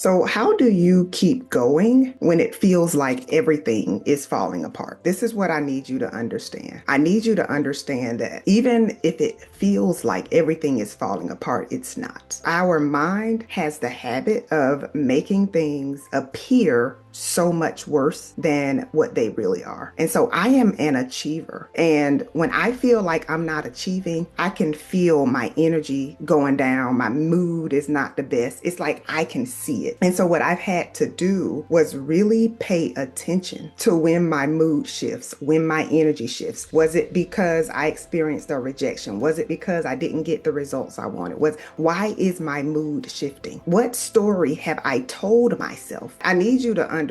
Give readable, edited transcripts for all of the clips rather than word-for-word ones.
So, how do you keep going when it feels like everything is falling apart? This is what I need you to understand. I need you to understand that even if it feels like everything is falling apart, it's not. Our mind has the habit of making things appear so much worse than what they really are. And so I am an achiever. And when I feel like I'm not achieving, I can feel my energy going down. My mood is not the best. It's like I can see it. And so what I've had to do was really pay attention to when my mood shifts, when my energy shifts. Was it because I experienced a rejection? Was it because I didn't get the results I wanted? Why is my mood shifting? What story have I told myself? I need you to understand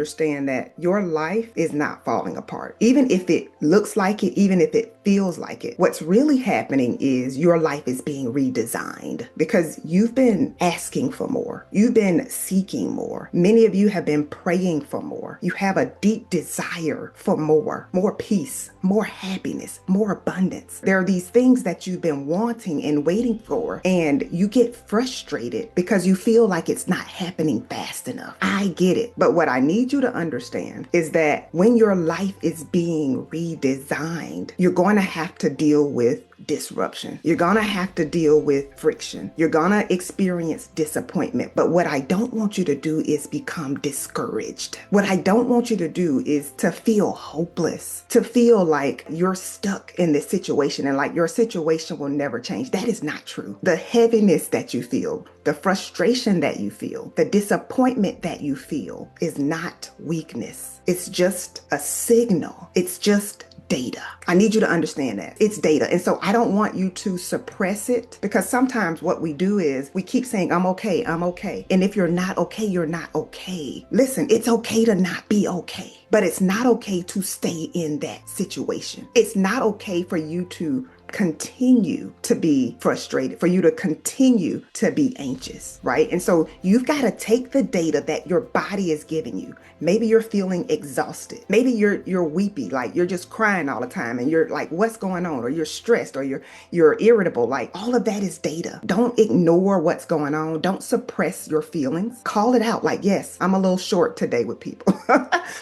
that your life is not falling apart. Even if it looks like it, even if it feels like it, what's really happening is your life is being redesigned because you've been asking for more. You've been seeking more. Many of you have been praying for more. You have a deep desire for more peace, more happiness, more abundance. There are these things that you've been wanting and waiting for, and you get frustrated because you feel like it's not happening fast enough. I get it. But what I need you to understand is that when your life is being redesigned, you're going to have to deal with disruption. You're going to have to deal with friction. You're going to experience disappointment. But what I don't want you to do is become discouraged. What I don't want you to do is to feel hopeless, to feel like you're stuck in this situation and like your situation will never change. That is not true. The heaviness that you feel, the frustration that you feel, the disappointment that you feel is not weakness. It's just a signal. It's just data. I need you to understand that. It's data. And so I don't want you to suppress it because sometimes what we do is we keep saying, I'm okay, I'm okay. And if you're not okay, you're not okay. Listen, it's okay to not be okay, but it's not okay to stay in that situation. It's not okay for you to continue to be frustrated, for you to continue to be anxious, right? And so you've got to take the data that your body is giving you. Maybe you're feeling exhausted. Maybe you're weepy, like you're just crying all the time and you're like, what's going on? Or you're stressed or you're irritable. Like all of that is data. Don't ignore what's going on. Don't suppress your feelings. Call it out. Like, yes, I'm a little short today with people.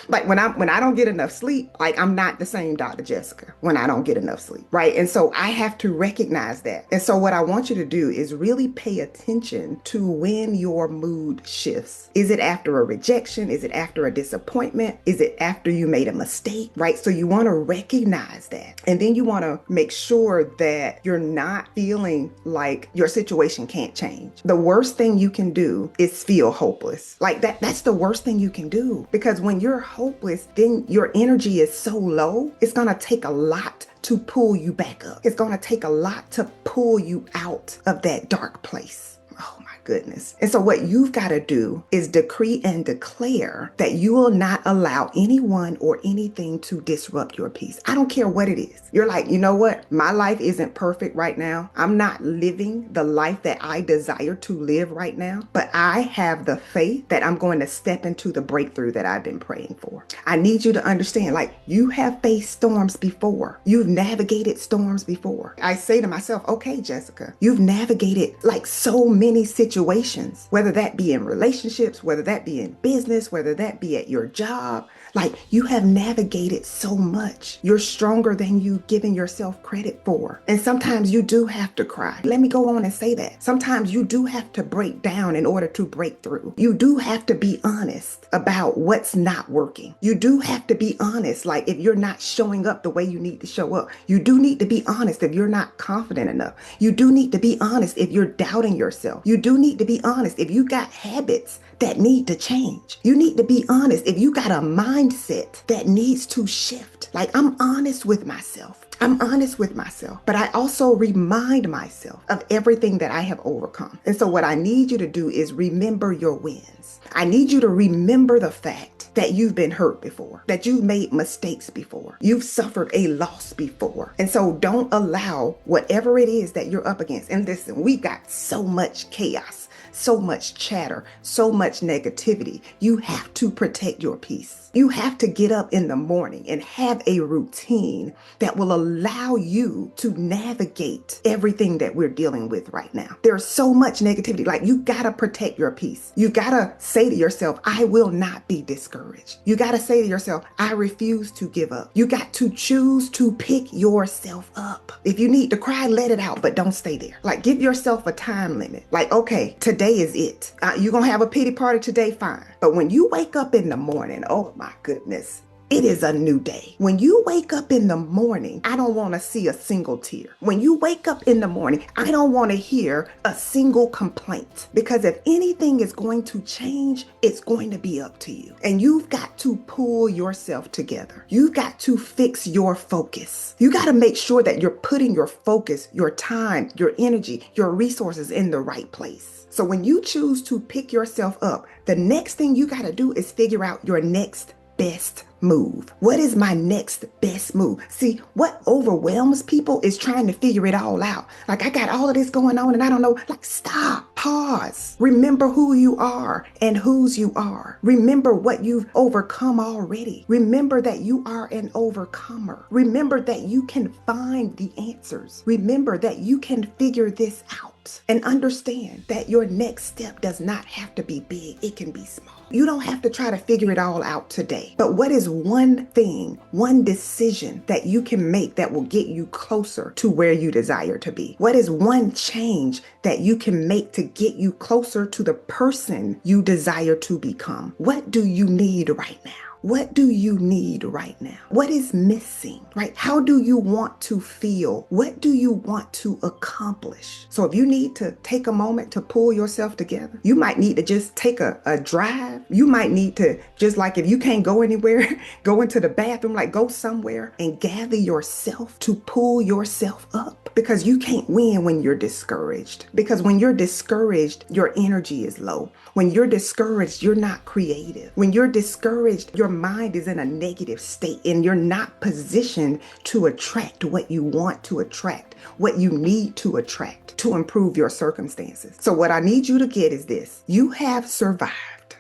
Like when I don't get enough sleep, like I'm not the same Dr. Jessica when I don't get enough sleep, right? And so I have to recognize that. And so what I want you to do is really pay attention to when your mood shifts. Is it after a rejection? Is it after a disappointment? Is it after you made a mistake, right? So you want to recognize that. And then you want to make sure that you're not feeling like your situation can't change. The worst thing you can do is feel hopeless. Like that's the worst thing you can do, because when you're hopeless, then your energy is so low, it's going to take a lot to pull you back up. It's going to take a lot to pull you out of that dark place. Oh my goodness. And so what you've got to do is decree and declare that you will not allow anyone or anything to disrupt your peace. I don't care what it is. You're like, you know what? My life isn't perfect right now. I'm not living the life that I desire to live right now, but I have the faith that I'm going to step into the breakthrough that I've been praying for. I need you to understand, like, you have faced storms before. You've navigated storms before. I say to myself, okay, Jessica, you've navigated like so many situations, whether that be in relationships, whether that be in business, whether that be at your job. Like, you have navigated so much. You're stronger than you've given yourself credit for. And sometimes you do have to cry. Let me go on and say that. Sometimes you do have to break down in order to break through. You do have to be honest about what's not working. You do have to be honest. Like, if you're not showing up the way you need to show up, you do need to be honest if you're not confident enough. You do need to be honest if you're doubting yourself. You do need to be honest if you got habits that need to change. You need to be honest if you got a mindset that needs to shift. Like, I'm honest with myself. I'm honest with myself, but I also remind myself of everything that I have overcome. And so what I need you to do is remember your wins. I need you to remember the fact that you've been hurt before, that you've made mistakes before, you've suffered a loss before. And so don't allow whatever it is that you're up against. And listen, we got so much chaos, so much chatter, so much negativity. You have to protect your peace. You have to get up in the morning and have a routine that will allow you to navigate everything that we're dealing with right now. There's so much negativity. Like, you gotta protect your peace. You gotta say to yourself, I will not be discouraged. You gotta say to yourself, I refuse to give up. You got to choose to pick yourself up. If you need to cry, let it out, but don't stay there. Like, give yourself a time limit. Like, okay, today is it. You're gonna have a pity party today, fine. But when you wake up in the morning, oh my goodness, it is a new day. When you wake up in the morning, I don't want to see a single tear. When you wake up in the morning, I don't want to hear a single complaint. Because if anything is going to change, it's going to be up to you. And you've got to pull yourself together. You've got to fix your focus. You got to make sure that you're putting your focus, your time, your energy, your resources in the right place. So when you choose to pick yourself up, the next thing you got to do is figure out your next best move. What is my next best move? See, what overwhelms people is trying to figure it all out. Like, I got all of this going on and I don't know. Like, stop, pause. Remember who you are and whose you are. Remember what you've overcome already. Remember that you are an overcomer. Remember that you can find the answers. Remember that you can figure this out. And understand that your next step does not have to be big. It can be small. You don't have to try to figure it all out today. But what is one thing, one decision that you can make that will get you closer to where you desire to be? What is one change that you can make to get you closer to the person you desire to become? What do you need right now? What do you need right now? What is missing, right? How do you want to feel? What do you want to accomplish? So if you need to take a moment to pull yourself together, you might need to just take a drive. You might need to just, like, if you can't go anywhere, go into the bathroom, like, go somewhere and gather yourself to pull yourself up, because you can't win when you're discouraged. Because when you're discouraged, your energy is low. When you're discouraged, you're not creative. When you're discouraged, your mind is in a negative state and you're not positioned to attract what you want to attract, what you need to attract to improve your circumstances. So what I need you to get is this: you have survived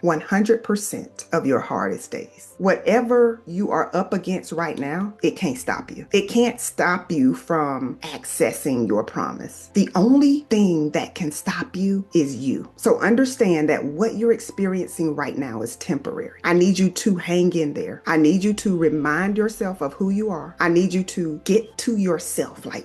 100% of your hardest days. Whatever you are up against right now, it can't stop you. It can't stop you from accessing your promise. The only thing that can stop you is you. So understand that what you're experiencing right now is temporary. I need you to hang in there. I need you to remind yourself of who you are. I need you to get to yourself. Like,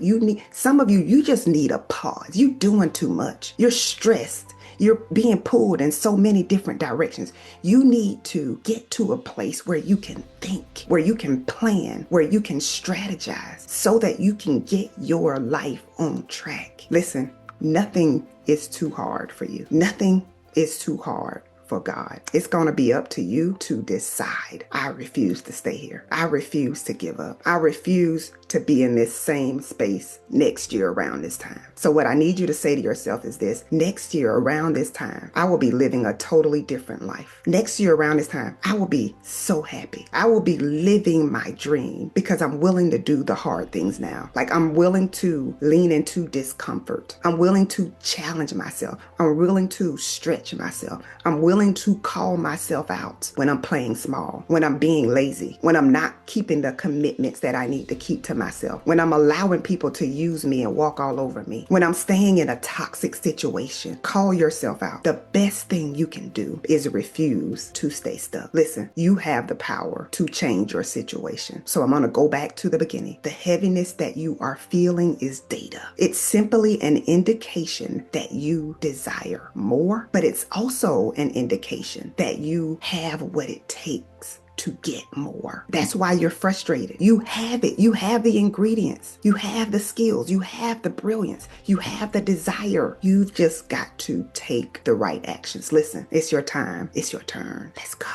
some of you just need a pause. You're doing too much. You're stressed. You're being pulled in so many different directions. You need to get to a place where you can think, where you can plan, where you can strategize so that you can get your life on track. Listen, nothing is too hard for you. Nothing is too hard for God. It's going to be up to you to decide. I refuse to stay here. I refuse to give up. I refuse to be in this same space next year around this time. So what I need you to say to yourself is this: next year around this time, I will be living a totally different life. Next year around this time, I will be so happy. I will be living my dream because I'm willing to do the hard things now. Like, I'm willing to lean into discomfort. I'm willing to challenge myself. I'm willing to stretch myself. I'm willing to call myself out when I'm playing small, when I'm being lazy, when I'm not keeping the commitments that I need to keep to myself, when I'm allowing people to use me and walk all over me, when I'm staying in a toxic situation. Call yourself out. The best thing you can do is refuse to stay stuck. Listen, you have the power to change your situation. So I'm going to go back to the beginning. The heaviness that you are feeling is data. It's simply an indication that you desire more, but it's also an indication that you have what it takes to get more. That's why you're frustrated. You have it. You have the ingredients. You have the skills. You have the brilliance. You have the desire. You've just got to take the right actions. Listen, it's your time. It's your turn. Let's go.